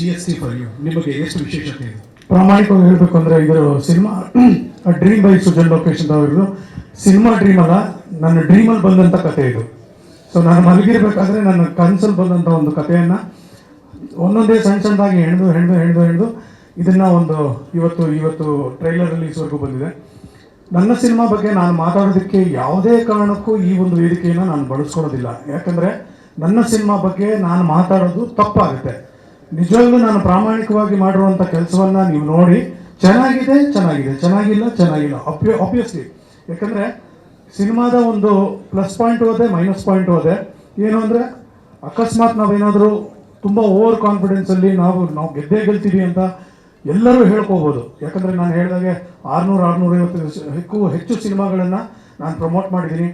GST for you ನಿಮಗೆ ಎಷ್ಟು ವಿಶೇಷತೆ ಇದೆ? ಪ್ರಾಮಾಣಿಕವಾಗಿ ಹೇಳಬೇಕು ಅಂದರೆ ಇದರ cinema dream by Sujan location ಅವರದು ಸಿನಿಮಾ ಡ್ರೀಮ್ ಅಲ್ಲ, ನನ್ನ ಡ್ರೀಮಲ್ಲಿ ಬಂದಂಥ ಕತೆ ಇದು. ಸೊ ನಾನು ಮಲಗಿರ್ಬೇಕಾದ್ರೆ ನನ್ನ ಕನಸಲ್ಲಿ ಬಂದಂಥ ಒಂದು ಕಥೆಯನ್ನು ಒಂದೊಂದೇ ಸಣ್ಣದಾಗಿ ಹೆಣ್ದು ಇದನ್ನು ಒಂದು ಇವತ್ತು ಟ್ರೈಲರ್ ರಿಲೀಸ್ವರೆಗೂ ಬಂದಿದೆ. ನನ್ನ ಸಿನಿಮಾ ಬಗ್ಗೆ ನಾನು ಮಾತಾಡೋದಕ್ಕೆ ಯಾವುದೇ ಕಾರಣಕ್ಕೂ ಈ ಒಂದು ವೇದಿಕೆಯನ್ನು ನಾನು ಬಳಸ್ಕೊಳ್ಳೋದಿಲ್ಲ. ಯಾಕಂದರೆ ನನ್ನ ಸಿನಿಮಾ ಬಗ್ಗೆ ನಾನು ಮಾತಾಡೋದು ತಪ್ಪಾಗುತ್ತೆ. ನಿಜವಾಗ್ಲೂ ನಾನು ಪ್ರಾಮಾಣಿಕವಾಗಿ ಮಾಡಿರುವಂಥ ಕೆಲಸವನ್ನು ನೀವು ನೋಡಿ ಚೆನ್ನಾಗಿದೆ, ಚೆನ್ನಾಗಿಲ್ಲ ಆಬ್ವಿಯಸ್ಲಿ. ಯಾಕಂದರೆ ಸಿನಿಮಾದ ಒಂದು ಪ್ಲಸ್ ಪಾಯಿಂಟ್ ಹೋದೆ, ಮೈನಸ್ ಪಾಯಿಂಟ್ ಹೋದೆ. ಏನು ಅಂದರೆ ಅಕಸ್ಮಾತ್ ನಾವೇನಾದರೂ ತುಂಬ ಓವರ್ ಕಾನ್ಫಿಡೆನ್ಸಲ್ಲಿ ನಾವು ಗೆಲ್ತೀವಿ ಅಂತ ಎಲ್ಲರೂ ಹೇಳ್ಕೋಬೋದು. ಯಾಕಂದರೆ ನಾನು ಹೇಳಿದಾಗೆ 650 ಹೆಚ್ಚು ಸಿನಿಮಾಗಳನ್ನು ನಾನು ಪ್ರಮೋಟ್ ಮಾಡಿದ್ದೀನಿ.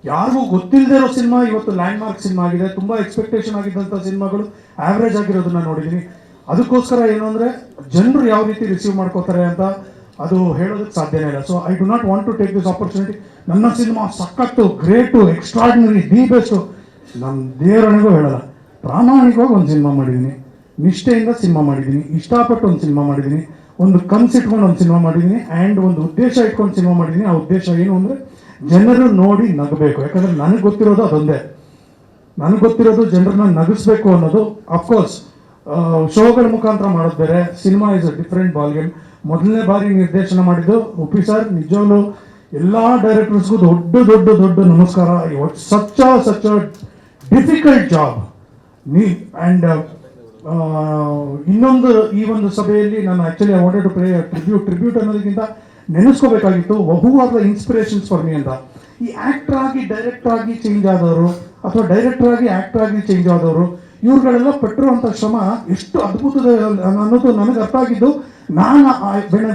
ಯಾರಿಗೂ ಗೊತ್ತಿಲ್ಲದೆ ಇರೋ ಸಿನಿಮಾ ಇವತ್ತು ಲ್ಯಾಂಡ್ಮಾರ್ಕ್ ಸಿನಿಮಾ ಆಗಿದೆ. ತುಂಬ ಎಕ್ಸ್ಪೆಕ್ಟೇಷನ್ ಆಗಿದ್ದಂಥ ಸಿನಿಮಾಗಳು ಆ್ಯಾವ್ರೇಜ್ ಆಗಿರೋದನ್ನ ನೋಡಿದ್ದೀನಿ. ಅದಕ್ಕೋಸ್ಕರ ಏನು ಅಂದರೆ ಜನರು ಯಾವ ರೀತಿ ರಿಸೀವ್ ಮಾಡ್ಕೋತಾರೆ ಅಂತ ಅದು ಹೇಳೋದಕ್ಕೆ ಸಾಧ್ಯನೇ ಇಲ್ಲ. So I do not want to take this opportunity. ನನ್ನ ಸಿನಿಮಾ ಸಖತ್ತು, ಗ್ರೇಟು, ಎಕ್ಸ್ಟ್ರಾರ್ಡಿನರಿ, ದಿ ಬೆಸ್ಟು ನನ್ನ ದೇವರನಿಗೂ ಹೇಳಲ್ಲ. ಪ್ರಾಮಾಣಿಕವಾಗಿ ಒಂದು ಸಿನಿಮಾ ಮಾಡಿದ್ದೀನಿ, ನಿಷ್ಠೆಯಿಂದ ಸಿನಿಮಾ ಮಾಡಿದ್ದೀನಿ, ಇಷ್ಟಪಟ್ಟು ಒಂದು ಸಿನಿಮಾ ಮಾಡಿದ್ದೀನಿ, ಒಂದು ಕನ್ಸಿಟ್ಕೊಂಡು ಒಂದು ಸಿನಿಮಾ ಮಾಡಿದ್ದೀನಿ, ಆ್ಯಂಡ್ ಒಂದು ಉದ್ದೇಶ ಇಟ್ಕೊಂಡು ಸಿನಿಮಾ ಮಾಡಿದ್ದೀನಿ. ಆ ಉದ್ದೇಶ ಏನು ಅಂದರೆ ಜನರು ನೋಡಿ ನಗಬೇಕು. ಯಾಕಂದರೆ ನನಗೆ ಗೊತ್ತಿರೋದು ಅದೊಂದೇ, ನನಗೆ ಗೊತ್ತಿರೋದು ಜನರನ್ನ ನಗಿಸ್ಬೇಕು ಅನ್ನೋದು. ಅಫ್ಕೋರ್ಸ್ ಶೋಗಳ ಮುಖಾಂತರ ಮಾಡೋದು ಬೇರೆ, cinema is a different ball game. ಮೊದಲನೇ ಬಾರಿ ನಿರ್ದೇಶನ ಮಾಡಿದ್ದು ಉಪ್ಪಿ ಸರ್. ನಿಜವಾಗ್ಲೂ ಎಲ್ಲ ಡೈರೆಕ್ಟರ್ಸ್ಗೂ ದೊಡ್ಡ ನಮಸ್ಕಾರ. Such a difficult job and ಇನ್ನೊಂದು ಈ ಒಂದು ಸಭೆಯಲ್ಲಿ ನಾನು actually I wanted to play tribute ಅನ್ನೋದಕ್ಕಿಂತ ನೆನೆಸ್ಕೋಬೇಕಾಗಿತ್ತು who are the inspirations for me ಅಂತ. ಈ ಆ್ಯಕ್ಟರ್ ಆಗಿ ಡೈರೆಕ್ಟರ್ ಆಗಿ ಚೇಂಜ್ ಆದವರು ಅಥವಾ ಡೈರೆಕ್ಟರ್ ಆಗಿ ಆ್ಯಕ್ಟರ್ ಆಗಿ ಚೇಂಜ್ ಆದವರು ಇವ್ರುಗಳೆಲ್ಲ ಪಟ್ಟಿರುವಂಥ ಶ್ರಮ ಎಷ್ಟು ಅದ್ಭುತದ ಅನ್ನೋದು ನನಗೆ ಅರ್ಥ ಆಗಿದ್ದು ನಾನು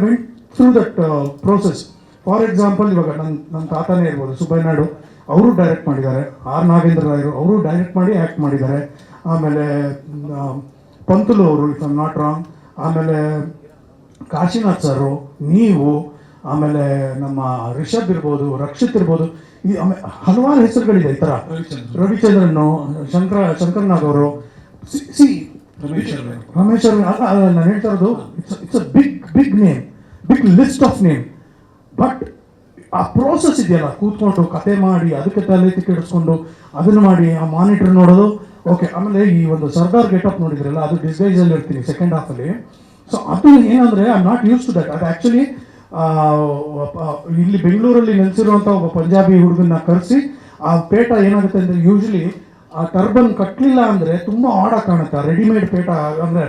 went through that process. For example, ಇವಾಗ ನನ್ನ ತಾತನೇ ಇರ್ಬೋದು, ಸುಬ್ಬಯ್ಯ ನಾಯ್ಡು, ಅವರು ಡೈರೆಕ್ಟ್ ಮಾಡಿದ್ದಾರೆ. ಆರ್ ನಾಗೇಂದ್ರ ರಾಯರು ಅವರು ಡೈರೆಕ್ಟ್ ಮಾಡಿ ಆ್ಯಕ್ಟ್ ಮಾಡಿದ್ದಾರೆ. ಆಮೇಲೆ ಪಂತುಲು ಅವರು, if I am not wrong. ಆಮೇಲೆ ಕಾಶಿನಾಥ್ ಸರು, ನೀವು, ಆಮೇಲೆ ನಮ್ಮ ರಿಷಬ್ ಇರ್ಬೋದು, ರಕ್ಷಿತ್ ಇರ್ಬೋದು, ಈ ಆಮೇಲೆ ಹಲವಾರು ಹೆಸರುಗಳಿದೆ. ಈ ಥರ ರವಿಚಂದ್ರನ್ನು, ಶಂಕರ್ನಾಗ್ ಅವರು, ರಮೇಶ್ ಅವರು. ನಾನು ಹೇಳ್ತಾ ಇರೋದು it's a big name, big list of name. But ಆ ಪ್ರೋಸೆಸ್ ಇದೆಯಲ್ಲ, ಕೂತ್ಕೊಂಡು ಕತೆ ಮಾಡಿ ಅದಕ್ಕೆ ತಲೆ ಕೆಡಿಸ್ಕೊಂಡು ಅದನ್ನು ಮಾಡಿ ಆ ಮಾನಿಟರ್ ನೋಡೋದು. ಓಕೆ, ಆಮೇಲೆ ಈ ಒಂದು ಸರ್ದಾರ್ ಗೆಟಪ್ ನೋಡಿದ್ರಲ್ಲ, ಅದು ಡಿಸ್ಗೈಸಲ್ಲಿ ಇರ್ತೀನಿ ಸೆಕೆಂಡ್ ಹಾಫಲ್ಲಿ. ಸೊ ಅದು ಏನಂದರೆ I am not use to that. ಅದು ಆ್ಯಕ್ಚುಲಿ ಇಲ್ಲಿ ಬೆಂಗಳೂರಲ್ಲಿ ನೆಲೆಸಿರುವಂಥ ಒಬ್ಬ ಪಂಜಾಬಿ ಹುಡುಗನ್ನ ಕರೆಸಿ ಆ ಪೇಟ ಏನಾಗುತ್ತೆ ಅಂದರೆ ಯೂಶ್ವಲಿ ಆ ಟರ್ಬನ್ ಕಟ್ಟಲಿಲ್ಲ ಅಂದರೆ ತುಂಬ ಆಡಾಗಿ ಕಾಣುತ್ತೆ. ರೆಡಿಮೇಡ್ ಪೇಟ ಅಂದರೆ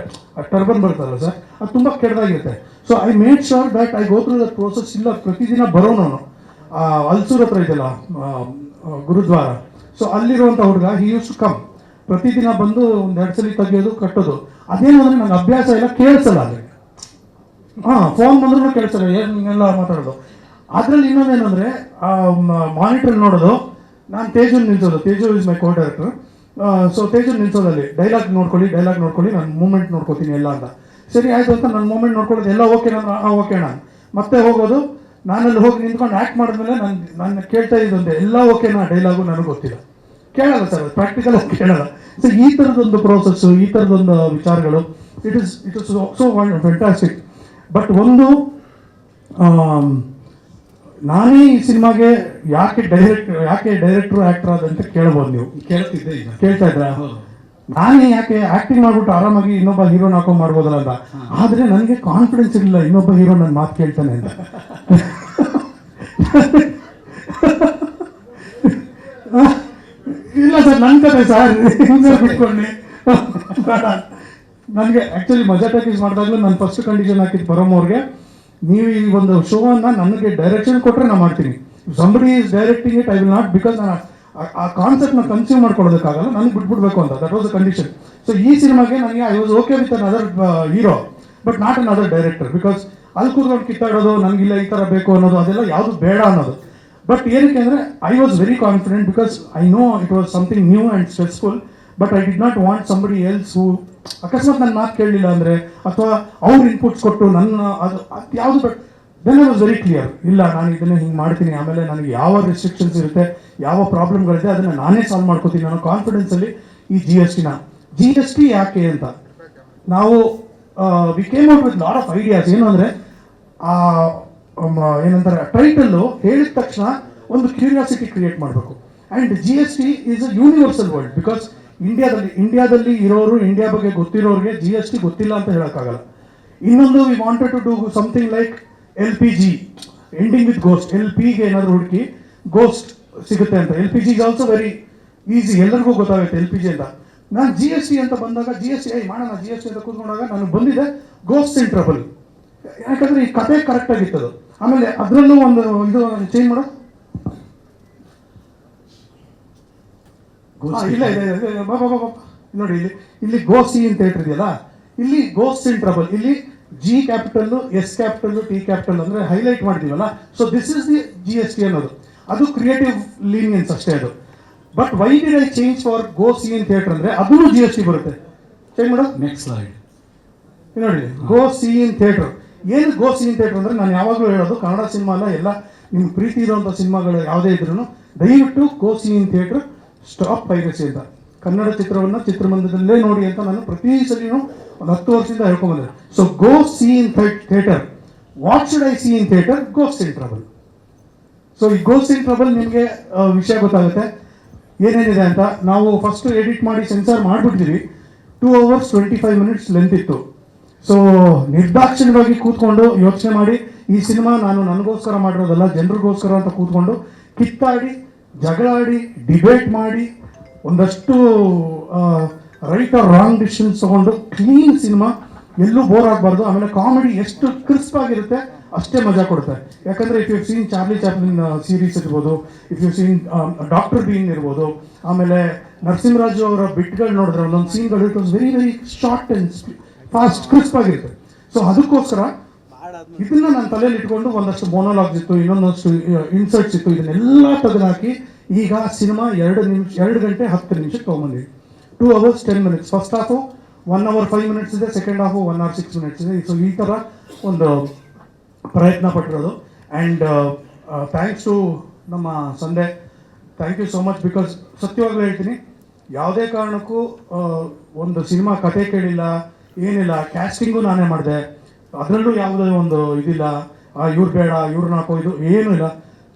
ಟರ್ಬನ್ ಬರ್ತಲ್ಲ ಸರ್, ಅದು ತುಂಬ ಕೆಟ್ಟದಾಗಿರುತ್ತೆ. So I made sure that I go through that process. ಇಲ್ಲ ಪ್ರತಿದಿನ ಬರೋನು ಅಲ್ಸೂರ್ ಹತ್ರ ಇದೆಯಲ್ಲ ಗುರುದ್ವಾರ, ಸೊ ಅಲ್ಲಿರುವಂಥ ಹುಡುಗ ಹಿ ಯೂಸ್ ಟು ಕಮ್. ಪ್ರತಿದಿನ ಬಂದು ಒಂದು 2 ಸಲ ತೆಗಿಯೋದು, ಕಟ್ಟೋದು. ಅದೇನು ಅಂದರೆ ನಂಗೆ ಅಭ್ಯಾಸ ಇಲ್ಲ, ಕೇಳಿಸಲ್ಲ ಅಲ್ಲಿ. ಫೋನ್ ಬಂದ್ರೂ ಕೇಳಿಸಲ್ಲ, ಏನೆಲ್ಲ ಮಾತಾಡೋದು. ಅದರಲ್ಲಿ ಇನ್ನೊಂದೇನೆಂದರೆ ಮಾನಿಟರ್ ನೋಡೋದು. ನಾನು ತೇಜು ನಿಲ್ಸೋದು, Teju is my co director. So Teju ನಿಲ್ಸೋದಲ್ಲಿ ಡೈಲಾಗ್ ನೋಡ್ಕೊಳ್ಳಿ, ನಾನು ಮೂಮೆಂಟ್ ನೋಡ್ಕೊತೀನಿ ಎಲ್ಲ ಅಂತ. ಸರಿ ಆಯಿತು ಅಂತ ನನ್ನ ಮೂಮೆಂಟ್ ನೋಡ್ಕೊಳ್ಳೋದು ಎಲ್ಲ ಓಕೆ. ಓಕೆ ನಾನು ಮತ್ತೆ ಹೋಗೋದು. ನಾನಲ್ಲಿ ಹೋಗಿ ನಿಂತ್ಕೊಂಡು ಆ್ಯಕ್ಟ್ ಮಾಡಿದ್ಮೇಲೆ ನಾನು ಕೇಳ್ತಾ ಇದ್ದೊಂದೆ ಎಲ್ಲ ಓಕೆನಾ ಡೈಲಾಗು ನನಗೆ ಗೊತ್ತಿಲ್ಲ, ಕೇಳಲ್ಲ ಸರ್, ಪ್ರಾಕ್ಟಿಕಲ್ ಆಗಿ ಕೇಳಲ್ಲ. ಸೊ ಈ ಥರದೊಂದು ಪ್ರೋಸೆಸ್ಸು, ಈ ಥರದೊಂದು ವಿಚಾರಗಳು it is so fantastic. But ಒಂದು ನಾನೇ ಈ ಸಿನಿಮಾಗೆ ಯಾಕೆ ಡೈರೆಕ್ಟ್ರು ಆ್ಯಕ್ಟರ್ ಆದಂತ ಕೇಳ್ಬೋದು. ನೀವು ಕೇಳ್ತಾ ಇದ್ರ ನಾನೇ ಯಾಕೆ ಆ್ಯಕ್ಟಿಂಗ್ ಮಾಡ್ಬಿಟ್ಟು ಆರಾಮಾಗಿ ಇನ್ನೊಬ್ಬ ಹೀರೋನ ಹಾಕೊಂಡು ಮಾಡ್ಬೋದಲ್ಲ ಅಂತ. ಆದರೆ ನನಗೆ ಕಾನ್ಫಿಡೆನ್ಸ್ ಇರಲಿಲ್ಲ ಇನ್ನೊಬ್ಬ ಹೀರೋ ನನ್ನ ಮಾತು ಕೇಳ್ತಾನೆ ಅಂತ. ಇಲ್ಲ ಸರ್, ನನ್ನ ಕತೆ ಸರ್ ಬಿಟ್ಕೊಂಡೆ. ನನಗೆ ಆ್ಯಕ್ಚುಲಿ ಮಜಾ ಟಾಕೀಸ್ ಮಾಡಿದಾಗಲೂ ನಾನು ಫಸ್ಟ್ ಕಂಡೀಷನ್ ಹಾಕಿದ್ದು ಪರಮವ್ರಿಗೆ, ನೀವು ಈ ಒಂದು ಶೋವನ್ನು ನನಗೆ ಡೈರೆಕ್ಷನ್ ಕೊಟ್ಟರೆ ನಾನು ಮಾಡ್ತೀನಿ. Somebody is directing it, I will not, because ನಾನು ಆ ಕಾನ್ಸೆಪ್ಟ್ನ ಕನ್ಸ್ಯೂಮ್ ಮಾಡ್ಕೊಳ್ಳೋದಕ್ಕಾಗಲ್ಲ, ನನಗೆ ಬಿಟ್ಬಿಡ್ಬೇಕು ಅಂತ. That was the condition. So ಈ ಸಿನಿಮಾಗೆ ನನಗೆ I was okay with an other hero but not an other director. Because ಅಲ್ಲಿ ಕೂತ್ಕೊಂಡು ಕಿತ್ತಾಡೋದು, ನನಗಿಲ್ಲ ಈ ಥರ ಬೇಕು ಅನ್ನೋದು, ಅದೆಲ್ಲ ಯಾವುದು ಬೇಡ ಅನ್ನೋದು. ಬಟ್ ಏನಕ್ಕೆ ಅಂದರೆ I was very confident because I know it was something new and stressful. But I did not want somebody else who ಅಕಸ್ಮಾತ್ ನನ್ನ ಮಾತು ಕೇಳಲಿಲ್ಲ ಅಂದರೆ ಅಥವಾ ಅವ್ರು ಇನ್ಪುಟ್ಸ್ ಕೊಟ್ಟು ನನ್ನ ಅದು ಯಾವುದು. But then I was very clear, ಇಲ್ಲ ನಾನು ಇದನ್ನು ಹಿಂಗೆ ಮಾಡ್ತೀನಿ, ಆಮೇಲೆ ನನಗೆ ಯಾವ ರೆಸ್ಟ್ರಿಕ್ಷನ್ಸ್ ಇರುತ್ತೆ, ಯಾವ ಪ್ರಾಬ್ಲಮ್ಗಳಿದೆ ಅದನ್ನು ನಾನೇ ಸಾಲ್ವ್ ಮಾಡ್ಕೋತೀನಿ ಅನ್ನೋ ಕಾನ್ಫಿಡೆನ್ಸಲ್ಲಿ ಈ ಜಿ ಎಸ್ ಟಿ ಯಾಕೆ ಅಂತ ನಾವು we came out with lot of ideas. ಏನು ಅಂದರೆ ಏನಂತಾರೆ ಟೈಟಲ್ಲು ಹೇಳಿದ ತಕ್ಷಣ ಒಂದು ಕ್ಯೂರಿಯಾಸಿಟಿ ಕ್ರಿಯೇಟ್ ಮಾಡಬೇಕು. And G S T is a universal word. Because ಇಂಡಿಯಾದಲ್ಲಿ ಇರೋರು, ಇಂಡಿಯಾ ಬಗ್ಗೆ ಗೊತ್ತಿರೋರಿಗೆ ಜಿ ಎಸ್ ಟಿ ಗೊತ್ತಿಲ್ಲ ಅಂತ ಹೇಳೋಕ್ಕಾಗಲ್ಲ. ಇನ್ನೊಂದು we wanted to do something like LPG ending with ghost. LPಗೆ ಏನಾದರೂ ಹುಡುಕಿ ಗೋಸ್ಟ್ ಸಿಗುತ್ತೆ ಅಂತ. LPG is also very easy, ಎಲ್ಲರಿಗೂ ಗೊತ್ತಾಗುತ್ತೆ LPG ಅಂತ. ನಾನು ಜಿ ಎಸ್ ಟಿ ಅಂತ ಬಂದಾಗ ಜಿ ಎಸ್ ಟಿ ಮಾಡೋಣ ಜಿ ಎಸ್ ಟಿ ಅಂತ ಕೂತ್ಕೊಂಡಾಗ ನನಗೆ ಬಂದಿದೆ ಗೋಸ್ಟ್ ಇನ್ ಟ್ರಬಲ್. ಯಾಕಂದರೆ ಈ ಕತೆ ಕರೆಕ್ಟ್ ಆಗಿತ್ತದು. ಆಮೇಲೆ ಅದರಲ್ಲೂ ಒಂದು ಇದು ಚೇಂಜ್ ಮಾಡೋ ಇಲ್ಲ ನೋಡಿ, ಇಲ್ಲಿ ಗೋಸಿ ಅಂತ ಹೇಳಿದೆಯಲ್ಲ, ಇಲ್ಲಿ ಗೋಸ್ಟ್ ಇನ್ ಟ್ರಬಲ್. ಇಲ್ಲಿ G ಕ್ಯಾಪಿಟಲ್ಲು, S ಕ್ಯಾಪಿಟಲ್ಲು, T ಕ್ಯಾಪಿಟಲ್ ಅಂದರೆ ಹೈಲೈಟ್ ಮಾಡಿದೀವಲ್ಲ. So this is the G S T ಅನ್ನೋದು. ಅದು ಕ್ರಿಯೇಟಿವ್ ಲೀನಿಯನ್ಸ್ ಅಷ್ಟೇ ಅದು. But why did I change for go see in theatre ಅಂದರೆ ಅದೂ ಜಿ ಎಸ್ ಟಿ ಬರುತ್ತೆ. ಚೇಂಜ್ ಮಾಡೋ ನೆಕ್ಸ್ಟ್ ಸ್ಲೈಡ್ ನೋಡಿ. Go see in theatre. ಏನು ಗೋ ಸಿ ಇನ್ ಥಿಯೇಟರ್ ಅಂದರೆ ನಾನು ಯಾವಾಗಲೂ ಹೇಳೋದು, ಕನ್ನಡ ಸಿನಿಮಾ ಅಲ್ಲ, ಎಲ್ಲ ನಿಮ್ಮ ಪ್ರೀತಿ ಇರುವಂಥ ಸಿನಿಮಾಗಳು ಯಾವುದೇ ಇದ್ರೂ ದಯವಿಟ್ಟು go see in theatre, stop piracy ಅಂತ. ಕನ್ನಡ ಚಿತ್ರವನ್ನು ಚಿತ್ರಮಂದಿರದಲ್ಲೇ ನೋಡಿ ಅಂತ ನಾನು ಪ್ರತಿ ಸಲಿನೂ ಒಂದು 10 ವರ್ಷದಿಂದ ಹೇಳ್ಕೊಂಬಂದೆ. So go see in theatre. What should I see in theatre? Ghost in trouble. So ಈ ಗೋಸ್ಟ್ ಇನ್ ಟ್ರಬಲ್ ನಿಮಗೆ ವಿಷಯ ಗೊತ್ತಾಗುತ್ತೆ ಏನೇನಿದೆ ಅಂತ. ನಾವು ಫಸ್ಟ್ ಎಡಿಟ್ ಮಾಡಿ ಸೆನ್ಸಾರ್ ಮಾಡಿಬಿಟ್ಟಿದ್ದೀವಿ. 2 hours 25 minutes ಲೆಂತ್ ಇತ್ತು. ಸೊ ನಿರ್ದಾಕ್ಷಿಣ್ಯವಾಗಿ ಕೂತ್ಕೊಂಡು ಯೋಚನೆ ಮಾಡಿ, ಈ ಸಿನಿಮಾ ನಾನು ನನಗೋಸ್ಕರ ಮಾಡಿರೋದಲ್ಲ, ಜನರಿಗೋಸ್ಕರ ಅಂತ ಕೂತ್ಕೊಂಡು ಕಿತ್ತಾಡಿ, ಜಗಳಾಡಿ, ಡಿಬೇಟ್ ಮಾಡಿ, ಒಂದಷ್ಟು ರೈಟ್ ಆರ್ ರಾಂಗ್ ಡಿಸಿಷನ್ಸ್ ತಗೊಂಡು ಕ್ಲೀನ್ ಸಿನಿಮಾ, ಎಲ್ಲೂ ಬೋರ್ ಆಗಬಾರ್ದು. ಆಮೇಲೆ ಕಾಮಿಡಿ ಎಷ್ಟು ಕ್ರಿಸ್ಪ್ ಆಗಿರುತ್ತೆ ಅಷ್ಟೇ ಮಜಾ ಕೊಡುತ್ತೆ. ಯಾಕಂದರೆ if you seen Charlie Chaplin series ಇರ್ಬೋದು, if you seen doctor Bean ಇರ್ಬೋದು, ಆಮೇಲೆ ನರಸಿಂಹರಾಜು ಅವರ ಬಿಟ್ಗಳು ನೋಡಿದ್ರೆ ಒಂದೊಂದು ಸೀನ್ಗಳು it was very very short and fast, crisp ಆಗಿರುತ್ತೆ. ಸೊ ಅದಕ್ಕೋಸ್ಕರ ಇದನ್ನ ನಾನು ತಲೆಯಲ್ಲಿ ಇಟ್ಕೊಂಡು ಒಂದಷ್ಟು ಮೊನೋಲಾಗ್ಸ್ ಇತ್ತು, ಇನ್ನೊಂದಷ್ಟು ಇನ್ಸರ್ಟ್ಸ್ ಇತ್ತು, ಇದನ್ನೆಲ್ಲ ತೆಗೆದುಹಾಕಿ ಈಗ ಸಿನಿಮಾ 2 ಗಂಟೆ 10 ನಿಮಿಷಕ್ಕೆ ತೊಗೊಂಬಂದಿವಿ. 2 hours 10 minutes. First half 1 hour 5 minutes ಇದೆ, ಸೆಕೆಂಡ್ ಹಾಫು 1 hour 6 minutes ಇದೆ. ಸೊ ಈ ಥರ ಒಂದು ಪ್ರಯತ್ನ ಪಟ್ಟಿರೋದು. ಆ್ಯಂಡ್ ಥ್ಯಾಂಕ್ಸ್ ಟು ನಮ್ಮ ಸಂದೆ, thank you so much. Because ಸತ್ಯವಾಗ್ಲೂ ಹೇಳ್ತೀನಿ, ಯಾವುದೇ ಕಾರಣಕ್ಕೂ ಒಂದು ಸಿನಿಮಾ ಕತೆ ಕೇಳಿಲ್ಲ, ಏನಿಲ್ಲ, ಕ್ಯಾಸ್ಟಿಂಗು ನಾನೇ ಮಾಡಿದೆ, ಅದರಲ್ಲೂ ಯಾವುದೇ ಒಂದು ಇದಿಲ್ಲ, ಇವ್ರು ಬೇಡ ಇವ್ರನ್ನ ಹಾಕೋ ಇದು ಏನೂ ಇಲ್ಲ.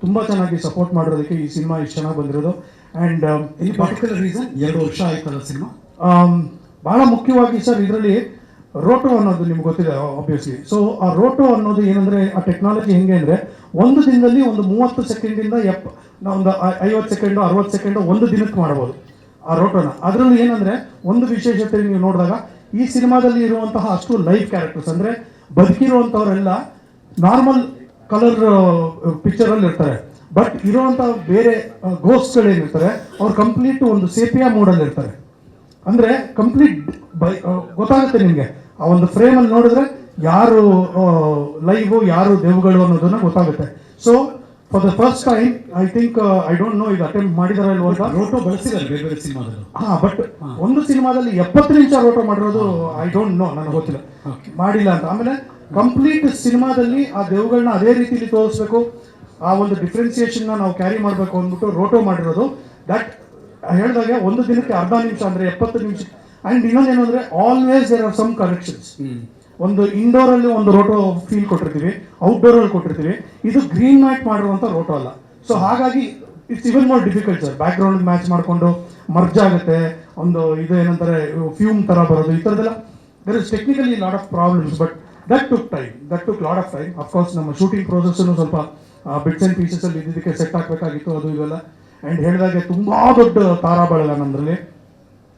ತುಂಬ ಚೆನ್ನಾಗಿ ಸಪೋರ್ಟ್ ಮಾಡಿರೋದಕ್ಕೆ ಈ ಸಿನಿಮಾ ಇಷ್ಟು ಚೆನ್ನಾಗಿ ಬಂದಿರೋದು. ಆ್ಯಂಡ್ ಈ ಪರ್ಟಿಕ್ಯುಲರ್ ರೀಸನ್ 2 ವರ್ಷ ಆಯ್ತಲ್ಲ ಸಿನಿಮಾ. ಭಾಳ ಮುಖ್ಯವಾಗಿ ಸರ್ ಇದರಲ್ಲಿ ರೋಟೋ ಅನ್ನೋದು ನಿಮ್ಗೆ ಗೊತ್ತಿದೆ ಆಬ್ವಿಯಸ್ಲಿ. ಸೊ ಆ ರೋಟೋ ಅನ್ನೋದು ಏನಂದರೆ, ಆ ಟೆಕ್ನಾಲಜಿ ಹೆಂಗೆ ಅಂದರೆ, ಒಂದು ದಿನದಲ್ಲಿ ಒಂದು 30 ಸೆಕೆಂಡಿಂದ ಒಂದು 50 ಸೆಕೆಂಡು 60 ಸೆಕೆಂಡು ಒಂದು ದಿನಕ್ಕೆ ಮಾಡ್ಬೋದು ಆ ರೋಟೋನ. ಅದರಲ್ಲಿ ಏನಂದರೆ ಒಂದು ವಿಶೇಷತೆ ನೀವು ನೋಡಿದಾಗ, ಈ ಸಿನಿಮಾದಲ್ಲಿ ಇರುವಂತಹ ಅಷ್ಟು ಲೈವ್ ಕ್ಯಾರೆಕ್ಟರ್ಸ್ ಅಂದರೆ ಬದುಕಿರುವಂಥವರೆಲ್ಲ ನಾರ್ಮಲ್ ಕಲರ್ ಪಿಕ್ಚರಲ್ಲಿ ಇರ್ತಾರೆ. ಬಟ್ ಇರುವಂಥ ಬೇರೆ ಗೋಸ್ಟ್ಗಳೇನಿರ್ತಾರೆ ಅವ್ರು ಕಂಪ್ಲೀಟ್ ಒಂದು ಸೇಪಿಯಾ ಮೋಡಲ್ಲಿ ಇರ್ತಾರೆ. ಅಂದರೆ ಕಂಪ್ಲೀಟ್ ಗೊತ್ತಾಗುತ್ತೆ ನಿಮಗೆ ಆ ಒಂದು ಫ್ರೇಮಲ್ಲಿ ನೋಡಿದ್ರೆ ಯಾರು ಲೈವು ಯಾರು ದೇವುಗಳು ಅನ್ನೋದನ್ನ ಗೊತ್ತಾಗುತ್ತೆ. So for the first time I think, I don't know ಇದು ಅಟೆಂಪ್ಟ್ ಮಾಡಿದಾರೆ ಇಲ್ವಾಗ, ರೋಟೋ ಬಳಸಿದ್ದಾರೆ ಬೇರೆ ಬೇರೆ ಸಿನಿಮಾದಲ್ಲಿ. ಬಟ್ ಒಂದು ಸಿನಿಮಾದಲ್ಲಿ 70 ನಿಮಿಷ ರೋಟೋ ಮಾಡಿರೋದು ಐ ಡೋಂಟ್ ನೋ, ನನಗೆ ಗೊತ್ತಿಲ್ಲ, ಮಾಡಿಲ್ಲ ಅಂತ. ಆಮೇಲೆ ಕಂಪ್ಲೀಟ್ ಸಿನಿಮಾದಲ್ಲಿ ಆ ದೇವುಗಳನ್ನ ಅದೇ ರೀತಿಯಲ್ಲಿ ತೋರಿಸ್ಬೇಕು, ಆ ಒಂದು ಡಿಫ್ರೆನ್ಸಿಯೇಷನ್ನ ನಾವು ಕ್ಯಾರಿ ಮಾಡಬೇಕು ಅಂದ್ಬಿಟ್ಟು ರೋಟೋ ಮಾಡಿರೋದು. ದಟ್ ಹೇಳಿದಾಗೆ ಒಂದು ದಿನಕ್ಕೆ ಅರ್ಧ ನಿಮಿಷ ಅಂದರೆ 70 ನಿಮಿಷ. ಆ್ಯಂಡ್ ಇನ್ನೊಂದೇನು ಅಂದರೆ, always there are some corrections. ಒಂದು ಇಂಡೋರಲ್ಲಿ ಒಂದು ರೋಟೋ ಫೀಲ್ ಕೊಟ್ಟಿರ್ತೀವಿ, ಔಟ್ಡೋರಲ್ಲಿ ಕೊಟ್ಟಿರ್ತೀವಿ. ಇದು ಗ್ರೀನ್ ಮ್ಯಾಟ್ ಮಾಡಿರುವಂಥ ರೋಟೋ ಅಲ್ಲ. ಸೊ ಹಾಗಾಗಿ it's even more difficult sir. Background match ಮಾಡಿಕೊಂಡು ಮರ್ಜ್ ಆಗುತ್ತೆ, ಒಂದು ಇದು ಏನಂತಾರೆ ಫ್ಯೂಮ್ ಥರ ಬರೋದು, ಈ ಥರದ್ದೆಲ್ಲ there is technically lot of problems. But that took lot of time. Of course ನಮ್ಮ ಶೂಟಿಂಗ್ ಪ್ರೋಸೆಸ್ಸನ್ನು ಸ್ವಲ್ಪ ಬಿಟ್ಸ್ ಆ್ಯಂಡ್ ಪೀಸಸಲ್ಲಿ ಇದಕ್ಕೆ ಸೆಟ್ ಹಾಕಬೇಕಾಗಿತ್ತು, ಅದು ಇವೆಲ್ಲ. ಆ್ಯಂಡ್ ಹೇಳಿದಾಗೆ ತುಂಬ ದೊಡ್ಡ ತಾರಾ ಬಳಗ ನಮ್ಮದ್ರಲ್ಲಿ,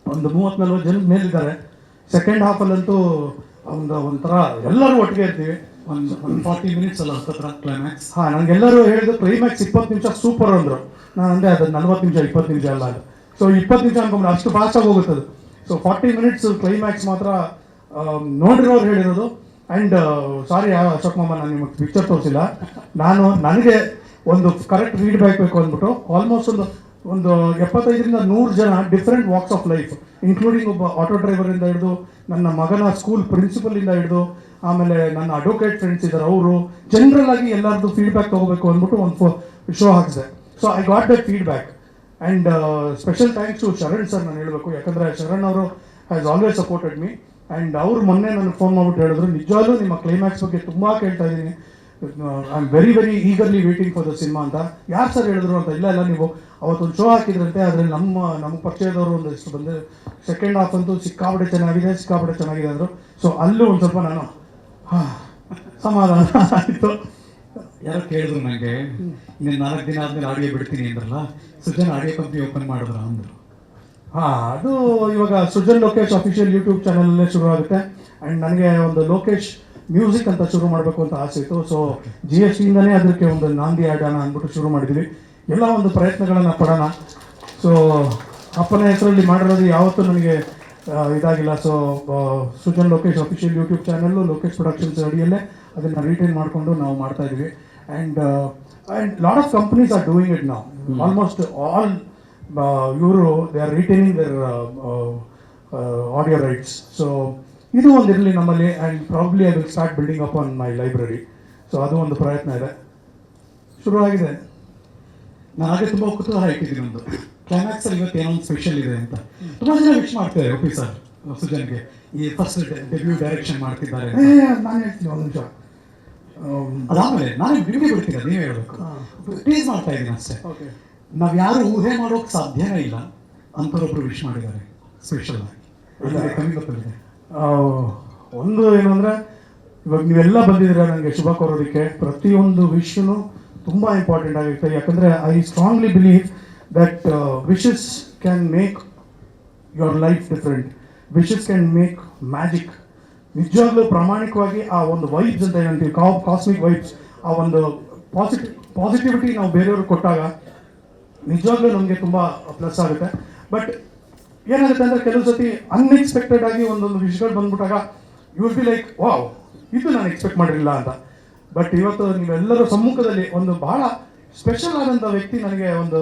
ಒಂದು 30-40 ಜನದ ಮೇಲಿದ್ದಾರೆ. ಸೆಕೆಂಡ್ ಹಾಫಲ್ಲಂತೂ ಒಂಥರ ಎಲ್ಲರೂ ಒಟ್ಟಿಗೆ ಇರ್ತೀವಿ. ಒಂದು 40 minutes ಅಲ್ಲ ಹತ್ತತ್ರ ಕ್ಲೈಮ್ಯಾಕ್ಸ್. ನನಗೆಲ್ಲರೂ ಹೇಳಿದ್ರು ಕ್ಲೈಮ್ಯಾಕ್ಸ್ 20 ನಿಮಿಷ ಸೂಪರ್ ಅಂದರು. ನಾನು ಅಂದೆ ಅದು 40 ನಿಮಿಷ 20 ನಿಮಿಷ ಅಲ್ಲ ಅದು. ಸೊ 20 ನಿಮಿಷ ಅನ್ಕೊಂಡ್ರೆ ಅಷ್ಟು ಫಾಸ್ಟಾಗಿ ಹೋಗುತ್ತದೆ. ಸೊ 40 minutes ಕ್ಲೈಮ್ಯಾಕ್ಸ್ ಮಾತ್ರ ನೋಡಿರೋರು ಹೇಳಿರೋದು. ಆ್ಯಂಡ್ ಸಾರಿ ಅಶೋಕ್ ಮಾಮ, ನಾನು ನಿಮಗೆ ಪಿಕ್ಚರ್ ತೋರಿಸಿಲ್ಲ. ನನಗೆ ಒಂದು ಕರೆಕ್ಟ್ ಫೀಡ್ಬ್ಯಾಕ್ ಬೇಕು ಅಂದ್ಬಿಟ್ಟು ಆಲ್ಮೋಸ್ಟ್ ಒಂದು 75ರಿಂದ 100 ಜನ different walks of life, including ಒಬ್ಬ ಆಟೋ ಡ್ರೈವರಿಂದ ಹಿಡಿದು ನನ್ನ ಮಗನ ಸ್ಕೂಲ್ ಪ್ರಿನ್ಸಿಪಲಿಂದ ಹಿಡಿದು ಆಮೇಲೆ ನನ್ನ ಅಡ್ವೊಕೇಟ್ ಫ್ರೆಂಡ್ಸ್ ಇದ್ದಾರೆ, ಅವರು ಜನರಲ್ ಆಗಿ ಎಲ್ಲರದ್ದು ಫೀಡ್ಬ್ಯಾಕ್ ತೊಗೋಬೇಕು ಅಂದ್ಬಿಟ್ಟು ಒಂದು ಶೋ ಹಾಕಿದೆ. So I got that feedback. And special thanks to Sharan sir ನಾನು ಹೇಳಬೇಕು. ಯಾಕಂದರೆ ಶರಣ್ ಅವರು has always supported me. And ಅವ್ರು ಮೊನ್ನೆ ನನಗೆ ಫೋನ್ ಮಾಡ್ಬಿಟ್ಟು ಹೇಳಿದ್ರು, ನಿಜವಾಗ್ಲೂ ನಿಮ್ಮ ಕ್ಲೈಮ್ಯಾಕ್ಸ್ ಬಗ್ಗೆ ತುಂಬ ಕೇಳ್ತಾ ಇದ್ದೀನಿ, I am very very eagerly waiting for the cinema ಅಂತ. ಯಾರು ಸರ್ ಹೇಳಿದ್ರು ಅಂತ. ಇಲ್ಲ ನೀವು ಅವತ್ತೊಂದು ಶೋ ಹಾಕಿದ್ರಂತೆ, ಅದರಲ್ಲಿ ನಮಗೆ ಪರಿಚಯದವರು ಒಂದಿಷ್ಟು ಬಂದು ಸೆಕೆಂಡ್ ಹಾಫ್ ಅಂತೂ ಸಿಕ್ಕಾಪಟ್ಟೆ ಚೆನ್ನಾಗಿದೆ ಅಂದರು. ಸೊ ಅಲ್ಲೂ ಒಂದು ಸ್ವಲ್ಪ ನಾನು ಸಮಾಧಾನ ಆಯಿತು. ಯಾರೋ ಕೇಳಿದ್ರು ನನಗೆ, ಇನ್ನೇನು 4 ದಿನ ಆದ್ಮೇಲೆ ಆಡಿಯೋ ಬಿಡ್ತೀನಿ ಅಂದ್ರಲ್ಲ, ಸುಜನ್ ಆಡಿಯೋ ಕಂಪ್ನಿ ಓಪನ್ ಮಾಡಿದ್ರ ಅಂದರು. ಅದು ಇವಾಗ ಸುಜನ್ ಲೋಕೇಶ್ ಅಫಿಷಿಯಲ್ ಯೂಟ್ಯೂಬ್ ಚಾನಲಲ್ಲೇ ಶುರು ಆಗುತ್ತೆ. ಆ್ಯಂಡ್ ನನಗೆ ಒಂದು ಲೋಕೇಶ್ ಮ್ಯೂಸಿಕ್ ಅಂತ ಶುರು ಮಾಡಬೇಕು ಅಂತ ಆಸೆ ಇತ್ತು. ಸೊ GST-ಇಂದನೇ ಅದಕ್ಕೆ ಒಂದು ನಾಂದಿ ಆಡೋಣ ಅಂದ್ಬಿಟ್ಟು ಶುರು ಮಾಡಿದ್ವಿ. ಎಲ್ಲ ಒಂದು ಪ್ರಯತ್ನಗಳನ್ನು ಪಡೋಣ. ಸೊ ಅಪ್ಪನ ಹೆಸರಲ್ಲಿ ಮಾಡಿರೋದು ಯಾವತ್ತೂ ನನಗೆ ಇದಾಗಿಲ್ಲ. So Sujan Lokesh official YouTube channel Lokesh productions ಅಡಿಯಲ್ಲೇ ಅದನ್ನು ರಿಟೈನ್ ಮಾಡಿಕೊಂಡು ನಾವು ಮಾಡ್ತಾ ಇದ್ದೀವಿ. And lot of companies are doing it ನಾವು. ಆಲ್ಮೋಸ್ಟ್ ಆಲ್ ಇವರು they are retaining their audio rights. So ಇದು ಒಂದಿರಲಿ ನಮ್ಮಲ್ಲಿ. And probably I will start building up on my library. So ಅದು ಒಂದು ಪ್ರಯತ್ನ ಇದೆ, ಶುರುವಾಗಿದೆ. ನನಗೆ ತುಂಬ ಕುತೂಹಲ ಇಟ್ಟಿದ್ದೀನಿ. ಒಂದು ಕ್ಲೈಮ್ಯಾಕ್ಸ್ ಅಲ್ಲಿ ಇವತ್ತು ಏನೋ ಒಂದು ಸ್ಪೆಷಲ್ ಇದೆ ಅಂತ ತುಂಬ ಜನ ವಿಶ್ ಮಾಡ್ತಾರೆ. ಒಪ್ಪಿ ಸರ್, ಸುಜನ್ಗೆ ಈ ಫಸ್ಟ್ ಡೆಬ್ಯೂ ಡೈರೆಕ್ಷನ್ ಮಾಡ್ತಿದ್ದಾರೆ. ನಾನು ಹೇಳ್ತೀನಿ ಒಂದು ನಿಮಿಷ. ಅದಾದಮೇಲೆ ನಾನು ನಿಮಗೆ ಬಿಡ್ತೀನಿ, ನೀವೇ ಹೇಳಬೇಕು. ಟೀಸ್ ಮಾಡ್ತಾ ಇದ್ದೀನಿ ಅಷ್ಟೇ. ಓಕೆ, ನಾವು ಯಾರು ಊಹೆ ಮಾಡೋಕೆ ಸಾಧ್ಯನೇ ಇಲ್ಲ ಅಂಥವ್ರೊಬ್ರು ವಿಶ್ ಮಾಡಿದ್ದಾರೆ ಸ್ಪೆಷಲ್ ಆಗಿ. ಕಮ್ಮಿ ಗೊತ್ತಿದೆ. ಒಂದು ಏನು ಅಂದರೆ, ಇವಾಗ ನೀವೆಲ್ಲ ಬಂದಿದ್ದೀರಾ ನನಗೆ ಶುಭ ಕೋರೋದಕ್ಕೆ. ಪ್ರತಿಯೊಂದು ವಿಶ್ನು ತುಂಬ ಇಂಪಾರ್ಟೆಂಟ್ ಆಗಿರುತ್ತೆ. ಯಾಕಂದರೆ I strongly believe that wishes can make your life different. Wishes can make magic. ನಿಜವಾಗ್ಲೂ ಪ್ರಾಮಾಣಿಕವಾಗಿ ಆ ಒಂದು ವೈಬ್ಸ್ ಅಂತ ಏನಂತೀವಿ, ಕಾಸ್ಮಿಕ್ ವೈಬ್ಸ್, ಆ ಒಂದು ಪಾಸಿಟಿವಿಟಿ ನಾವು ಬೇರೆಯವ್ರಿಗೆ ಕೊಟ್ಟಾಗ ನಿಜವಾಗ್ಲೂ ನಮಗೆ ತುಂಬ ಪ್ಲಸ್ ಆಗುತ್ತೆ. ಬಟ್ ಏನಾಗುತ್ತೆ ಅಂದರೆ, ಕೆಲವು ಸತಿ ಅನ್ಎಕ್ಸ್ಪೆಕ್ಟೆಡ್ ಆಗಿ ಒಂದೊಂದು ವಿಷಯಗಳು ಬಂದ್ಬಿಟ್ಟಾಗ you will be like, wow, ಇದು ನಾನು ಎಕ್ಸ್ಪೆಕ್ಟ್ ಮಾಡಿರಲಿಲ್ಲ ಅಂತ. ಬಟ್ ಇವತ್ತು ನೀವೆಲ್ಲರ ಸಮ್ಮುಖದಲ್ಲಿ ಒಂದು ಬಹಳ ಸ್ಪೆಷಲ್ ಆದಂಥ ವ್ಯಕ್ತಿ ನನಗೆ ಒಂದು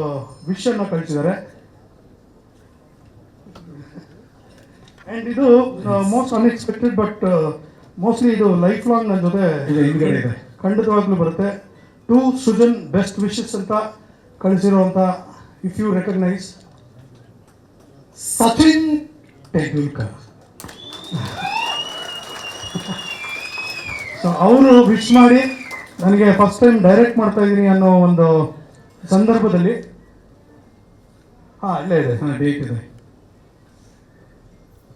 ವಿಷಯನ ಕಳಿಸಿದ್ದಾರೆ. ಆ್ಯಂಡ್ ಇದು ಮೋಸ್ಟ್ ಅನ್ಎಕ್ಸ್ಪೆಕ್ಟೆಡ್, ಬಟ್ ಮೋಸ್ಟ್ಲಿ ಇದು ಲೈಫ್ ಲಾಂಗ್ ನನ್ನ ಜೊತೆ ಖಂಡಿತವಾಗ್ಲೂ ಬರುತ್ತೆ. ಟು ಸುಜನ್ ಬೆಸ್ಟ್ ವಿಶಸ್ ಅಂತ ಕಳಿಸಿರುವಂಥ, if you recognise, Sachin Tendulkar. So ಅವರು ವಿಶ್ ಮಾಡಿ ನನಗೆ ಫಸ್ಟ್ ಟೈಮ್ ಡೈರೆಕ್ಟ್ ಮಾಡ್ತಾ ಇದ್ದೀನಿ ಅನ್ನೋ ಒಂದು ಸಂದರ್ಭದಲ್ಲಿ, ಇಲ್ಲೇ ಇದೆ, ಡೇಟ್ ಇದೆ,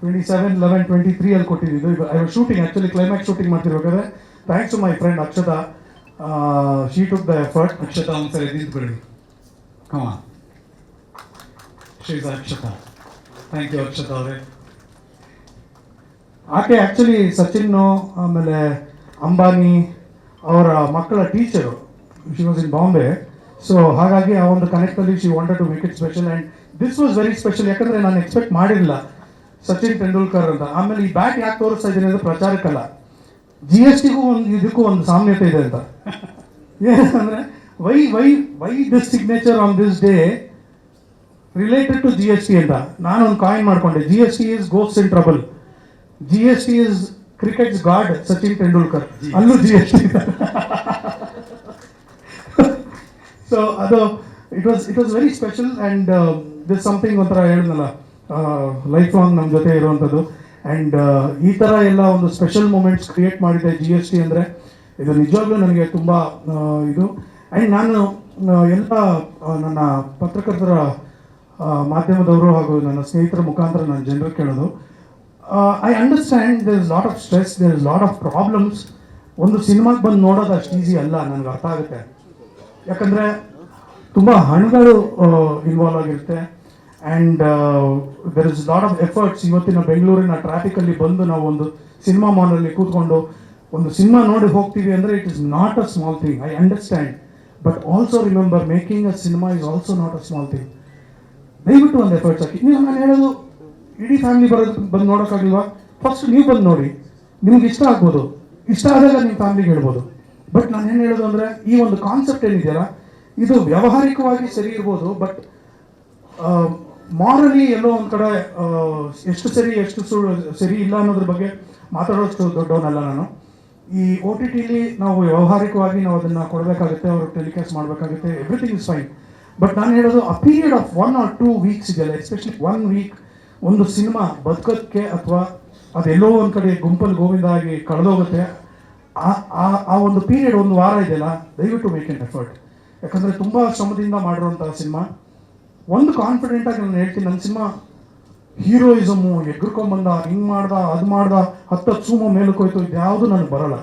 27/11/23 ಅಲ್ಲಿ ಕೊಟ್ಟಿದ್ದು. I was shooting, actually climax shooting ಮಾಡ್ತಿರ್ಬೇಕಾದ್ರೆ, thanks to my friend Akshata, she took the effort. Akshata ಒಂದ್ಸರಿ ನಿಂತ್ಕೊಳ್ಳಿ. ಕಮ ಶ್ರೀಜ ಅಕ್ಷತಾ. ಥ್ಯಾಂಕ್ ಯು ಅಕ್ಷತಾ ಅವರೇ. ಆಕೆ ಆ್ಯಕ್ಚುಲಿ ಸಚಿನ್ನು ಆಮೇಲೆ ಅಂಬಾನಿ ಅವರ ಮಕ್ಕಳ teacher. She was in Bombay. So ಹಾಗಾಗಿ ಆ ಒಂದು ಕನೆಕ್ಟಲ್ಲಿ she wanted to make it special. And this was very special. ಯಾಕಂದರೆ ನಾನು ಎಕ್ಸ್ಪೆಕ್ಟ್ ಮಾಡಿರಲಿಲ್ಲ ಸಚಿನ್ ತೆಂಡೂಲ್ಕರ್ ಅಂತ. ಆಮೇಲೆ ಈ ಬ್ಯಾಟ್ ಯಾಕೆ ತೋರಿಸ್ತಾ ಇದ್ದೀನಿ ಅಂದರೆ ಪ್ರಚಾರಕ್ಕಲ್ಲ, GSTಗೂ ಒಂದು ಇದಕ್ಕೂ ಒಂದು ಸಾಮ್ಯತೆ ಇದೆ ಅಂತ. ಏನಂದರೆ, why this signature on this day related to GST ಅಂತ ನಾನು ಒಂದು ಕಾಯಿನ್ ಮಾಡ್ಕೊಂಡೆ. GST is ghost in trouble, GST is cricket's god Sachin Tendulkar. ಅಲ್ಲೂ GST. ಸೊ ಅದು it was very special. And this something ಒಂಥರ ಹೇಳಿದ್ನಲ್ಲ, ಲೈಫ್ ಲಾಂಗ್ ನಮ್ಮ ಜೊತೆ ಇರುವಂಥದ್ದು. ಆ್ಯಂಡ್ ಈ ಥರ ಎಲ್ಲ ಒಂದು ಸ್ಪೆಷಲ್ ಮೂಮೆಂಟ್ಸ್ ಕ್ರಿಯೇಟ್ ಮಾಡಿದೆ GST ಅಂದರೆ, ಇದು ನಿಜವಾಗ್ಲೂ ನನಗೆ ತುಂಬ ಇದು. ಆ್ಯಂಡ್ ನಾನು ಎಲ್ಲ ನನ್ನ ಪತ್ರಕರ್ತರ ಮಾಧ್ಯಮದವರು ಹಾಗೂ ನನ್ನ ಸ್ನೇಹಿತರ ಮುಖಾಂತರ ನಾನು ಜನರಿಗೆ ಕೇಳೋದು, I understand there is lot of stress, there is lot of problems. ಒಂದು ಸಿನಿಮಾಗೆ ಬಂದು ನೋಡೋದು ಅಷ್ಟು ಈಸಿ ಅಲ್ಲ, ನನಗೆ ಅರ್ಥ ಆಗುತ್ತೆ. ಯಾಕಂದರೆ ತುಂಬ ಹಣಗಳು ಇನ್ವಾಲ್ವ್ ಆಗಿರುತ್ತೆ. And there is lot of efforts. ಇವತ್ತಿನ ಬೆಂಗಳೂರಿನ ಟ್ರಾಫಿಕಲ್ಲಿ ಬಂದು ನಾವು ಒಂದು ಸಿನಿಮಾ ಮಾಲಲ್ಲಿ ಕೂತ್ಕೊಂಡು ಒಂದು ಸಿನಿಮಾ ನೋಡಿ ಹೋಗ್ತೀವಿ ಅಂದರೆ it is not a small thing. I understand, but also remember, making a cinema is also not a small thing. ದಯವಿಟ್ಟು ಒಂದು ಎಫರ್ಟ್ಸ್ ಹಾಕಿ. ನೀವು ನಾನು ಹೇಳೋದು, ಇಡೀ ಫ್ಯಾಮಿಲಿ ಬಂದು ನೋಡೋಕ್ಕಾಗಲ್ವಾ? ಫಸ್ಟ್ ನೀವು ಬಂದು ನೋಡಿ, ನಿಮ್ಗೆ ಇಷ್ಟ ಆಗ್ಬೋದು. ಇಷ್ಟ ಆದಾಗ ನಿಮ್ಮ ಫ್ಯಾಮಿಲಿಗೆ ಹೇಳ್ಬೋದು. ಬಟ್ ನಾನು ಏನು ಹೇಳೋದು ಅಂದರೆ, ಈ ಒಂದು ಕಾನ್ಸೆಪ್ಟ್ ಏನಿದೆಯಲ್ಲ, ಇದು ವ್ಯಾವಹಾರಿಕವಾಗಿ ಸರಿ ಇರ್ಬೋದು, ಬಟ್ ಮಾರಲಿ ಎಲ್ಲೋ ಒಂದು ಕಡೆ ಎಷ್ಟು ಸರಿ ಎಷ್ಟು ಸರಿ ಇಲ್ಲ ಅನ್ನೋದ್ರ ಬಗ್ಗೆ ಮಾತಾಡೋಷ್ಟು ದೊಡ್ಡವನಲ್ಲ ನಾನು. ಈ OTTಲಿ ನಾವು ವ್ಯಾವಹಾರಿಕವಾಗಿ ನಾವು ಅದನ್ನು ಕೊಡಬೇಕಾಗುತ್ತೆ, ಅವ್ರಿಗೆ ಟೆಲಿಕಾಸ್ಟ್ ಮಾಡಬೇಕಾಗುತ್ತೆ, ಎವ್ರಿಥಿಂಗ್ ಇಸ್ ಫೈನ್. ಬಟ್ ನಾನು ಹೇಳೋದು, a period of 1 or 2 weeks ಇದೆಯಲ್ಲ, ಎಸ್ಪೆಷಲಿ 1 ವೀಕ್ ಒಂದು ಸಿನಿಮಾ ಬದುಕೋಕ್ಕೆ ಅಥವಾ ಅದೆಲ್ಲೋ ಒಂದು ಕಡೆ ಗುಂಪಲ್ಲಿ ಗೋವಿಂದ ಆಗಿ ಕಳೆದೋಗುತ್ತೆ. ಆ ಒಂದು ಪೀರಿಯಡ್, ಒಂದು ವಾರ ಇದೆಯಲ್ಲ, ದಯವಿಟ್ಟು ಮೇಕ್ ಎನ್ ಎಫರ್ಟ್. ಯಾಕಂದರೆ ತುಂಬ ಶ್ರಮದಿಂದ ಮಾಡಿರುವಂಥ ಸಿನಿಮಾ. ಒಂದು ಕಾನ್ಫಿಡೆಂಟಾಗಿ ನಾನು ಹೇಳ್ತೀನಿ, ನನ್ನ ಸಿನಿಮಾ ಹೀರೋಯಿಸಮು ಎಗ್ರಿಕೊಂಬಂದ, ಹಿಂಗೆ ಮಾಡ್ದ, ಅದು ಮಾಡ್ದ, 10 ಸೂಮೋ ಮೇಲಕ್ಕೆ ಹೋಯ್ತು, ಇದು ಯಾವುದು ನನಗೆ ಬರೋಲ್ಲ.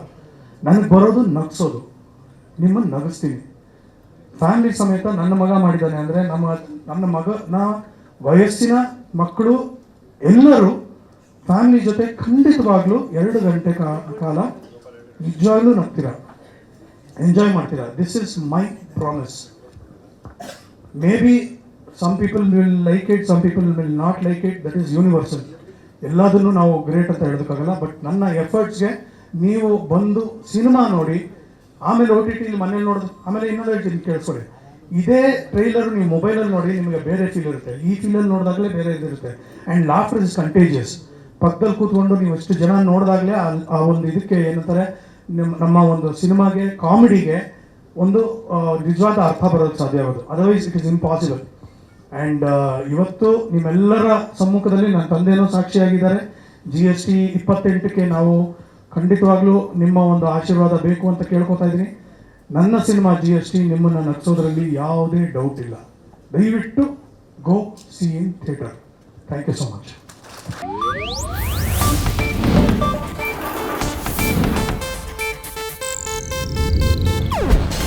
ನನಗೆ ಬರೋದು ನಗಿಸೋದು. ನಿಮ್ಮನ್ನು ನಗಿಸ್ತೀನಿ. ಫ್ಯಾಮಿಲಿ ಸಮೇತ ನನ್ನ ಮಗ ಮಾಡಿದ್ದಾನೆ ಅಂದರೆ ನನ್ನ ಮಗನ ವಯಸ್ಸಿನ ಮಕ್ಕಳು ಎಲ್ಲರೂ ಫ್ಯಾಮಿಲಿ ಜೊತೆ ಖಂಡಿತವಾಗ್ಲೂ 2 ಗಂಟೆ ಕಾಲ ನಿಜವಾಗ್ಲೂ ನಗ್ತೀರ, ಎಂಜಾಯ್ ಮಾಡ್ತೀರಾ. This is my promise. Maybe some people will like it, some people will not like it, that is universal. ಎಲ್ಲದನ್ನು ನಾವು ಗ್ರೇಟ್ ಅಂತ ಹೇಳೋದಕ್ಕಾಗಲ್ಲ. ಬಟ್ ನನ್ನ ಎಫರ್ಟ್ಸ್ಗೆ ನೀವು ಬಂದು ಸಿನಿಮಾ ನೋಡಿ, ಆಮೇಲೆ OTT ಮನೇಲಿ ನೋಡೋದು. ಆಮೇಲೆ ಇನ್ನೊಂದು ಹೇಳ್ತೀನಿ, ಕೇಳಿಸ್ಕೊಳ್ಳಿ. ಇದೇ ಟ್ರೈಲರ್ ನೀವು ಮೊಬೈಲಲ್ಲಿ ನೋಡಿ, ನಿಮಗೆ ಬೇರೆ ಫೀಲ್ ಇರುತ್ತೆ. ಈ ಫೀಲಲ್ಲಿ ನೋಡಿದಾಗಲೇ ಬೇರೆ ಇದಿರುತ್ತೆ. And laughter is contagious. ಪಕ್ಕದಲ್ಲಿ ಕೂತ್ಕೊಂಡು ನೀವು ಎಷ್ಟು ಜನ ನೋಡಿದಾಗಲೇ ಆ ಒಂದು ಇದಕ್ಕೆ ಏನಂತಾರೆ, ನಮ್ಮ ಒಂದು ಸಿನಿಮಾಗೆ, ಕಾಮಿಡಿಗೆ ಒಂದು ನಿಜವಾದ ಅರ್ಥ ಬರೋದು ಸಾಧ್ಯ ಆಗೋದು. Otherwise it is impossible. And ಇವತ್ತು ನಿಮ್ಮೆಲ್ಲರ ಸಮ್ಮುಖದಲ್ಲಿ ನನ್ನ ತಂದೆನೂ ಸಾಕ್ಷಿಯಾಗಿದ್ದಾರೆ. GST 28ಕ್ಕೆ ನಾವು ಖಂಡಿತವಾಗ್ಲೂ ನಿಮ್ಮ ಒಂದು ಆಶೀರ್ವಾದ ಬೇಕು ಅಂತ ಕೇಳ್ಕೊತಾ ಇದ್ದೀನಿ. ನನ್ನ ಸಿನಿಮಾ GST ನಿಮ್ಮನ್ನು ನಗಿಸೋದ್ರಲ್ಲಿ ಯಾವುದೇ ಡೌಟ್ ಇಲ್ಲ. ದಯವಿಟ್ಟು go see in theatre. Thank you so much.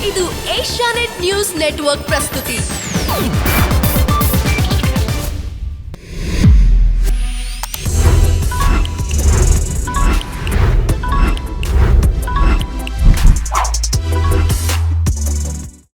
ಇದು ಏಷ್ಯಾನೆಟ್ ನ್ಯೂಸ್ ನೆಟ್ವರ್ಕ್ ಪ್ರಸ್ತುತಿ.